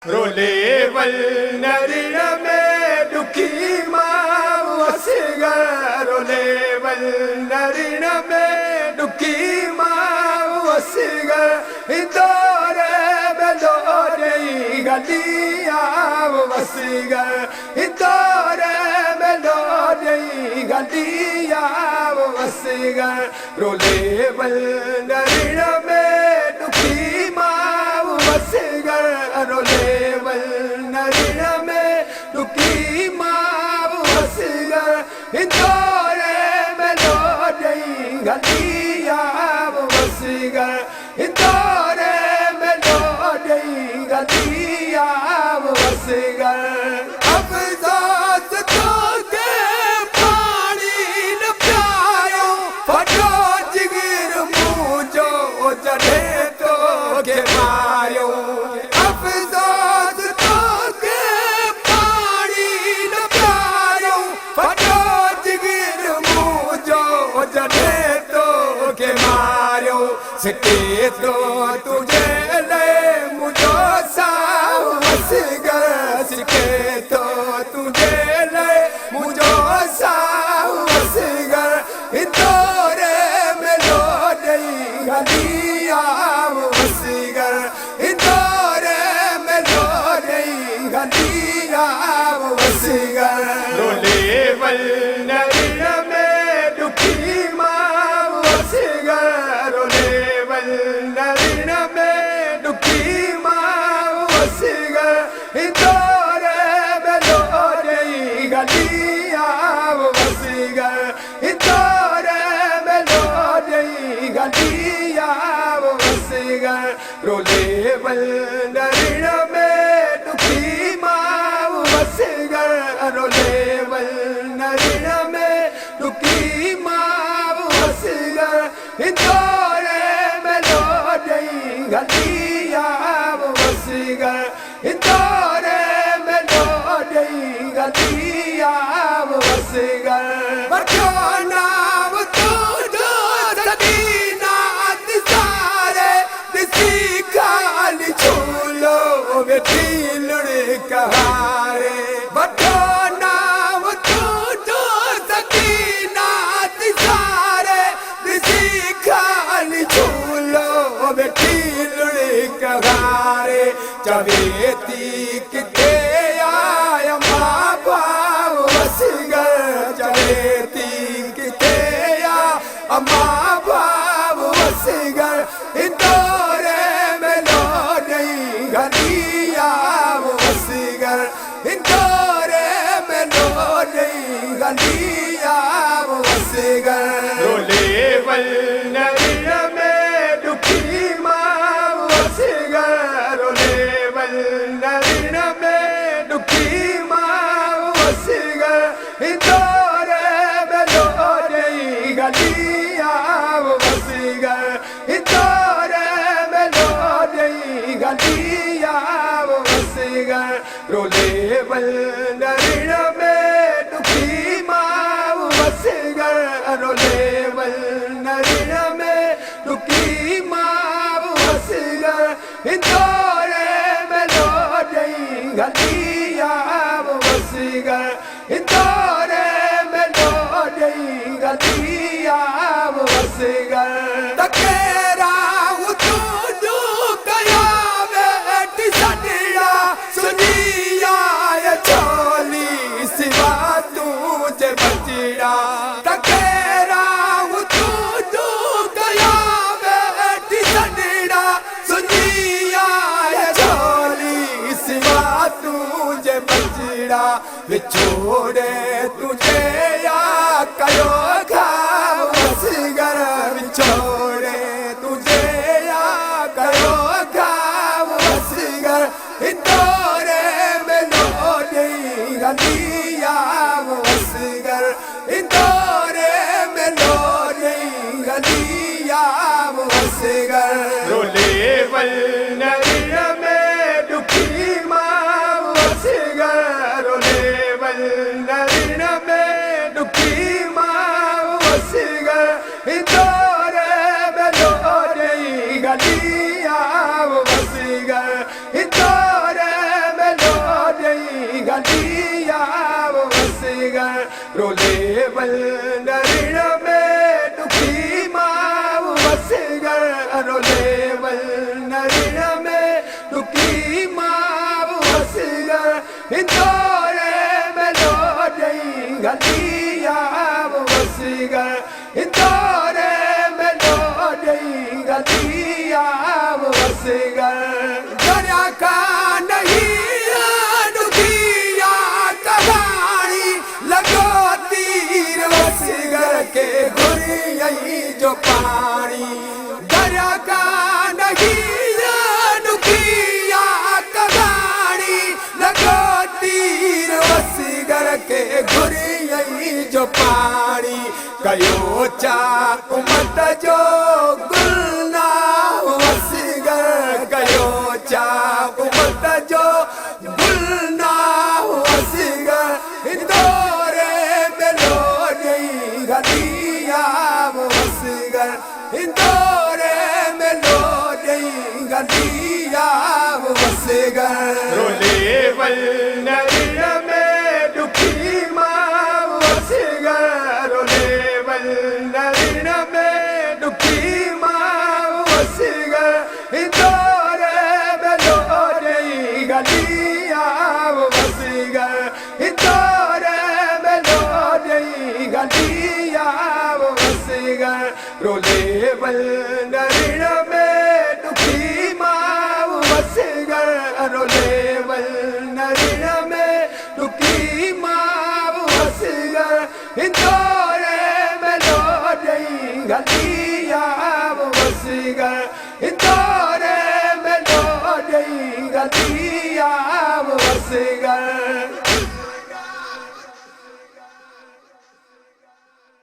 रोले वल नरिण में दुखी माँ वसगर रोले वल नरिण में दुखी माँ वसगर इंदौरे में लोरे गलिया वसगर इंदौरे में लोरे गलिया वसगर रोले वल नरिण में दुखी माँ वसगर रोले वल नरिण में दुखी माँ वसगर इंदौरे में लोरे गलिया वसगर इंदौरे में लोरे गलिया वसगर अब दोस्तों के पानी न प्यायो फटो जिगर मुँह जो चढ़े तो के मायो अब दोस्तों के पानी न प्यायो फटो जिगर मुँह जो चढ़े तो के मारो सके तो तुझे ले मुझो साव वसगर सके तो तुझे ले मुझो साव वसगर इंदौरे में लोरे गलिया वसगर इंदौरे में लोरे गलिया वसगर रोले वल नरिण में दुखी माँ वसगर रोले वल नरिण में दुखी माँ वसगर इंदौरे में लोरे गलिया वसगर इंदौरे में लोरे गलिया वसगर रोले वल नरिण में दुखी माँ वसगर रोले वल नरिण में दुखी माँ वसगर इंदौरे में लोरे गलिया वसगर इंदौरे में लोरे गलिया वसगर बच्चों नाम तो दो सदीना सारे दिसी खाली छोलो बेटी लड़े कहारे बच्चों नाम तो दो सदीना सारे दिसी खाली छोलो बेटी लड़े कहारे चवेती किते आया माँ बाप वसगर चवेती किते आया माँ बाप वसगर इंदौरे में लोरे गलिया वसगर इंदौरे में लोरे गलिया वसगर रोले वल नरिण में दुखी माँ वसगर रोले वल नरिण में दुखी माँ वसगर इंदौरे में लोरे गलिया वसगर इंदौरे में लोरे गलिया वसगर रोले वल नरिण में दुखी माँ वसगर रोले वल नरिण में दुखी माँ वसगर इंदौरे में लोरे गलिया वसगर इंदौरे में लोरे गलिया वसगर तकेरा तू दू कया बेटी सनिया सुनिया ये छोली सिवा तुझे बचिया तकेरा तू दू कया बेटी सनिया सुनिया ये छोली सिवा तुझे बचिया विछोड़े तुझे या कयो घाव वसगर विछोड़े तुझे या कयो घाव वसगर इंदौरे में लोरे गलिया वसगर इंदौरे में लोरे गलिया वसगर रोले वल नरिण में दुखी माँ वसगर रोले वल नरिण में दुखी माँ Indore melodi galiya wasigar Indore melodi galiya wasigar Darya ka nahi anukiya kahani lago tir wasigar ke ghuriyai jo pani Darya ka nahi anukiya kahani lago tir wasigar ke ghuriyai jo pani kayo cha umat jo gulna wasigar kayo cha umat jo gulna wasigar indore melodi galiya wasigar indore melodi galiya wasigar role wal nariya me dukhi ma wasigar role wal nariya me dukhi ma wasigar indore melodi galiya wasigar indore melodi galiya wasigar role wal nariya me dukhi ma wasigar role wal nariya me dukhi ma wasigar indore melodi galiya wasigar indore melodi galiya wasigar